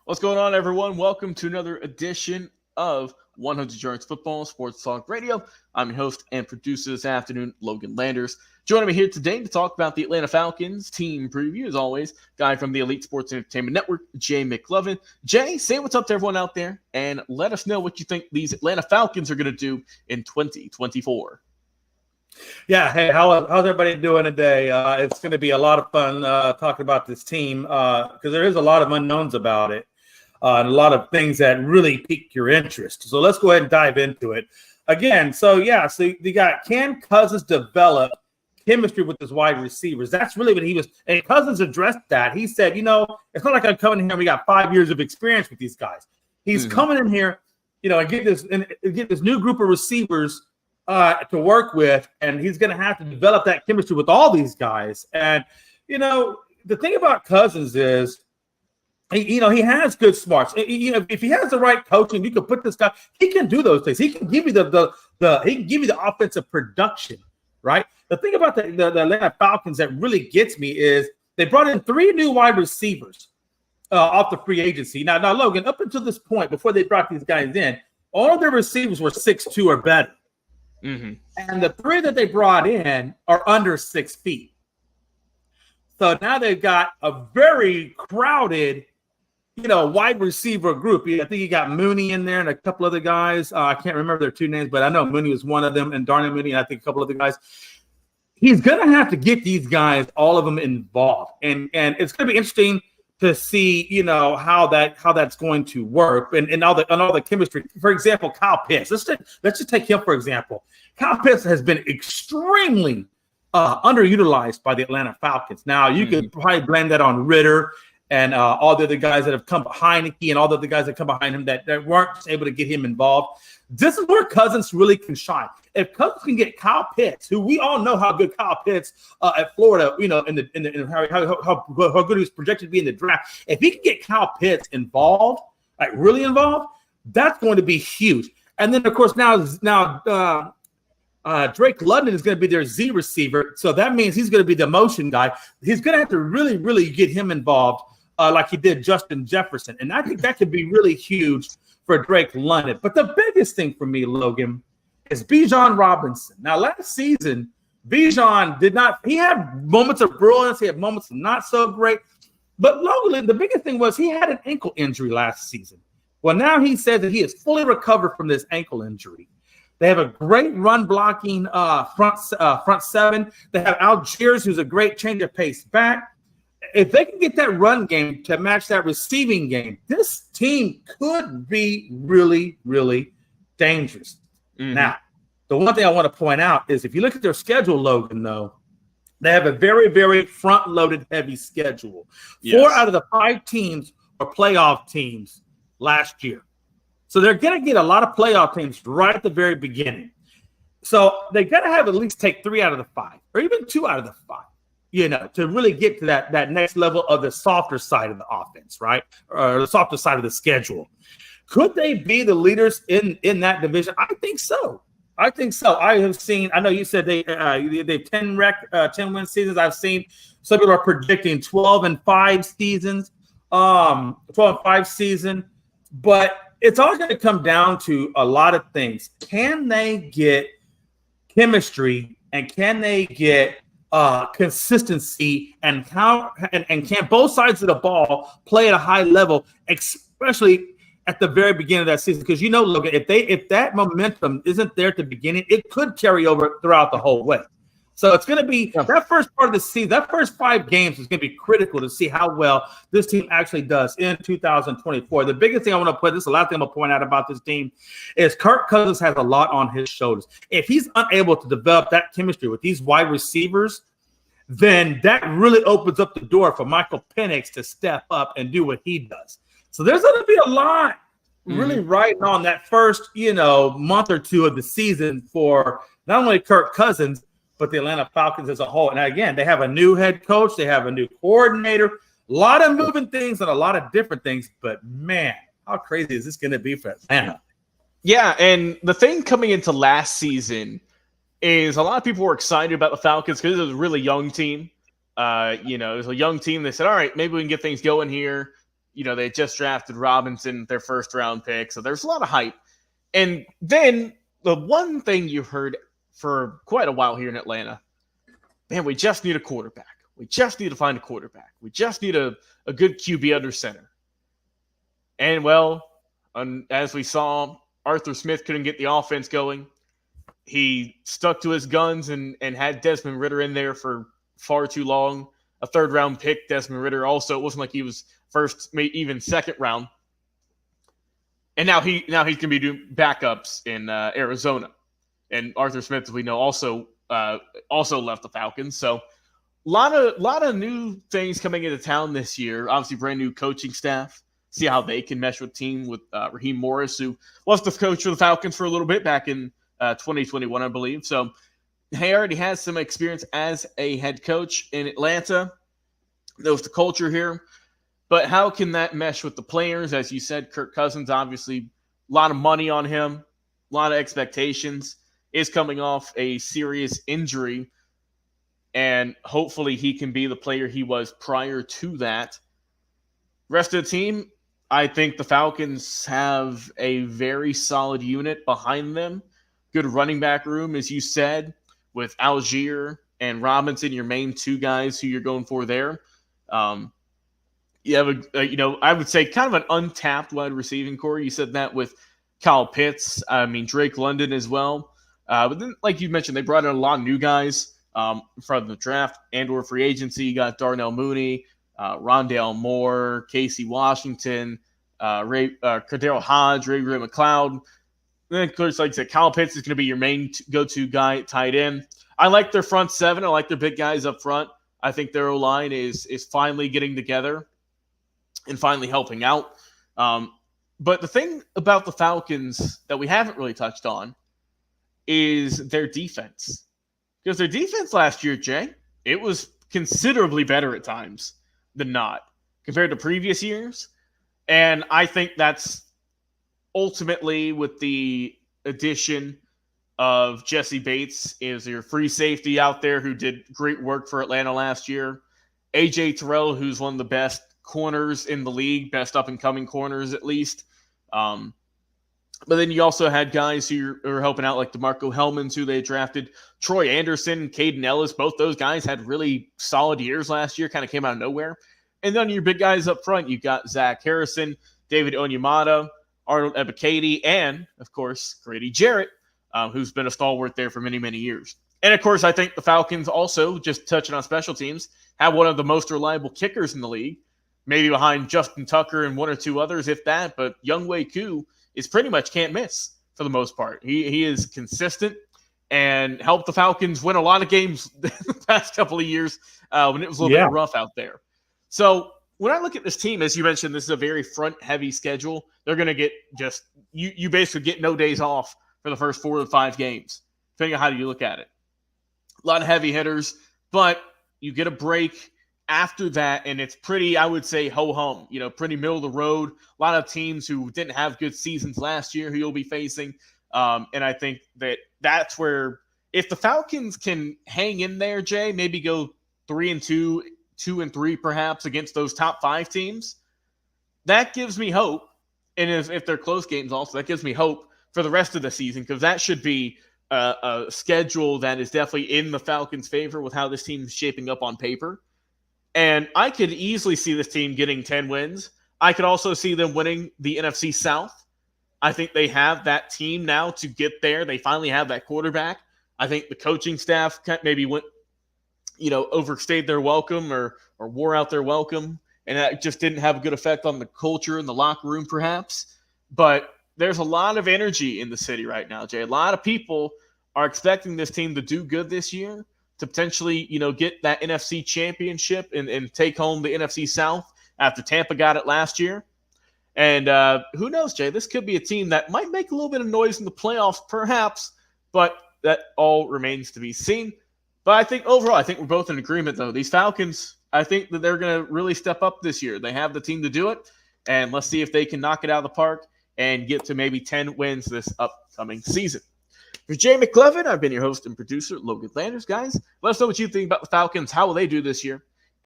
What's going on, everyone? Welcome to another edition of 100 Yards Football Sports Talk Radio. I'm your host and producer this afternoon, Logan Landers. Joining me here today to talk about the Atlanta Falcons team preview, as always, guy from the Elite Sports Entertainment Network, Jay McLovin. Jay, say what's up to everyone out there and let us know what you think these Atlanta Falcons are going to do in 2024. Yeah, hey, how's everybody doing today? It's going to be a lot of fun talking about this team because there is a lot of unknowns about it and a lot of things that really pique your interest. So let's go ahead and dive into it. Again, so you got, can Cousins develop chemistry with his wide receivers? That's really what he was, and Cousins addressed that. He said, it's not like I'm coming in here and we got 5 years of experience with these guys. He's coming in here, and get this new group of receivers to work with, and he's going to have to develop that chemistry with all these guys. And the thing about Cousins is, he has good smarts. If he has the right coaching, you can put this guy. He can do those things. He can give you the offensive production, right? The thing about the Atlanta Falcons that really gets me is they brought in 3 new wide receivers off the free agency. Now, Logan, up until this point, before they brought these guys in, all of their receivers were 6'2" or better. Mm-hmm. And the 3 that they brought in are under 6 feet. So now they've got a very crowded, wide receiver group. I think you got Mooney in there and a couple other guys. I can't remember their 2 names, but I know Mooney was one of them, and Darnell Mooney, and I think a couple other guys. He's going to have to get these guys, all of them, involved. And it's going to be interesting to see, how that's going to work and all the chemistry. For example, Kyle Pitts. Let's just take him for example. Kyle Pitts has been extremely underutilized by the Atlanta Falcons. Now you could probably blame that on Ritter and all the other guys that have come behind Heineke and all the other guys that come behind him that weren't able to get him involved. This is where Cousins really can shine. If Cousins can get Kyle Pitts, who we all know how good Kyle Pitts at Florida, in how good he's projected to be in the draft. If he can get Kyle Pitts involved, like really involved, that's going to be huge. And then of course now Drake London is going to be their Z receiver, so that means he's going to be the motion guy. He's going to have to really, really get him involved, like he did Justin Jefferson, and I think that could be really huge for Drake London. But the biggest thing for me, Logan, is Bijan Robinson. Now, last season, Bijan he had moments of brilliance. He had moments of not so great. But Logan, the biggest thing was he had an ankle injury last season. Well, now he says that he is fully recovered from this ankle injury. They have a great run blocking front seven. They have Algiers, who's a great change of pace back. If they can get that run game to match that receiving game, this team could be really, really dangerous. Mm-hmm. Now, the one thing I want to point out is if you look at their schedule, Logan, though, they have a very, very front-loaded heavy schedule. Yes. 4 out of the 5 teams are playoff teams last year. So they're going to get a lot of playoff teams right at the very beginning. So they got to have at least take 3 out of the 5 or even 2 out of the 5. To really get to that next level of the softer side of the offense, right? Or the softer side of the schedule. Could they be the leaders in that division? I think so. I know you said they've 10 win seasons. I've seen some people are predicting 12-5 seasons, 12-5 season. But it's all going to come down to a lot of things. Can they get chemistry and can they get consistency and can both sides of the ball play at a high level, especially at the very beginning of that season? Because look, if that momentum isn't there at the beginning, it could carry over throughout the whole way. So it's going to be that first part of the season, that first 5 games is going to be critical to see how well this team actually does in 2024. The biggest thing I want to put, this is the last thing I'm going to point out about this team, is Kirk Cousins has a lot on his shoulders. If he's unable to develop that chemistry with these wide receivers, then that really opens up the door for Michael Penix to step up and do what he does. So there's going to be a lot really riding on that first, month or 2 of the season for not only Kirk Cousins, but the Atlanta Falcons as a whole. And again, they have a new head coach. They have a new coordinator. A lot of moving things and a lot of different things. But, man, how crazy is this going to be for Atlanta? Yeah, and the thing coming into last season is a lot of people were excited about the Falcons because it was a really young team. It was a young team. They said, all right, maybe we can get things going here. They just drafted Robinson, their first-round pick, so there's a lot of hype. And then the one thing you heard for quite a while here in Atlanta, man, we just need a quarterback. We just need to find a quarterback. We just need a good QB under center. And, well, as we saw, Arthur Smith couldn't get the offense going. He stuck to his guns and had Desmond Ridder in there for far too long. A third-round pick, Desmond Ridder. Also, it wasn't like he was first, maybe even second round. And now he's going to be doing backups in Arizona. And Arthur Smith, as we know, also left the Falcons. So a lot of new things coming into town this year. Obviously, brand new coaching staff. See how they can mesh with team with Raheem Morris, who was the coach for the Falcons for a little bit back in 2021, I believe. So he already has some experience as a head coach in Atlanta. Knows the culture here. But how can that mesh with the players? As you said, Kirk Cousins, obviously, a lot of money on him, a lot of expectations, is coming off a serious injury. And hopefully he can be the player he was prior to that. Rest of the team, I think the Falcons have a very solid unit behind them. Good running back room, as you said, with Algier and Robinson, your main two guys who you're going for there. You have I would say kind of an untapped wide receiving core. You said that with Kyle Pitts. I mean, Drake London as well. But then, like you mentioned, they brought in a lot of new guys from the draft and/or free agency. You got Darnell Mooney, Rondale Moore, Casey Washington, Cordero Hodge, Ray McLeod. And then, of course, like I said, Kyle Pitts is going to be your main go-to guy tight end. I like their front seven. I like their big guys up front. I think their O-line is finally getting together and finally helping out. But the thing about the Falcons that we haven't really touched on is their defense. Because their defense last year, Jay, it was considerably better at times than not compared to previous years. And I think that's ultimately with the addition of Jesse Bates is your free safety out there who did great work for Atlanta last year. AJ Terrell, who's one of the best corners in the league, best up-and-coming corners at least. But then you also had guys who are helping out, like DeMarco Hellmans, who they drafted. Troy Anderson, Caden Ellis, both those guys had really solid years last year, kind of came out of nowhere. And then your big guys up front, you got Zach Harrison, David Onyemata, Arnold Ebiketie, and, of course, Grady Jarrett, who's been a stalwart there for many, many years. And, of course, I think the Falcons also, just touching on special teams, have one of the most reliable kickers in the league, maybe behind Justin Tucker and one or two others, if that. But Younghoe Koo is pretty much can't miss for the most part. He is consistent and helped the Falcons win a lot of games the past couple of years when it was a little bit rough out there. So when I look at this team, as you mentioned, this is a very front-heavy schedule. They're going to get just you basically get no days off for the first 4 to 5 games, depending on how you look at it. A lot of heavy hitters, but you get a break after that, and it's pretty, I would say, ho-hum, pretty middle of the road. A lot of teams who didn't have good seasons last year who you'll be facing. And I think that's where, if the Falcons can hang in there, Jay, maybe go 3-2, 2-3 perhaps against those top 5 teams, that gives me hope. And if they're close games also, that gives me hope for the rest of the season, because that should be a schedule that is definitely in the Falcons' favor with how this team is shaping up on paper. And I could easily see this team getting 10 wins. I could also see them winning the NFC South. I think they have that team now to get there. They finally have that quarterback. I think the coaching staff maybe went, overstayed their welcome or wore out their welcome. And that just didn't have a good effect on the culture in the locker room, perhaps. But there's a lot of energy in the city right now, Jay. A lot of people are expecting this team to do good this year, to potentially, get that NFC championship and take home the NFC South after Tampa got it last year. And who knows, Jay, this could be a team that might make a little bit of noise in the playoffs, perhaps, but that all remains to be seen. But I think overall, I think we're both in agreement, though. These Falcons, I think that they're going to really step up this year. They have the team to do it, and let's see if they can knock it out of the park and get to maybe 10 wins this upcoming season. For Jay McClevin, I've been your host and producer, Logan Landers. Guys, let us know what you think about the Falcons. How will they do this year?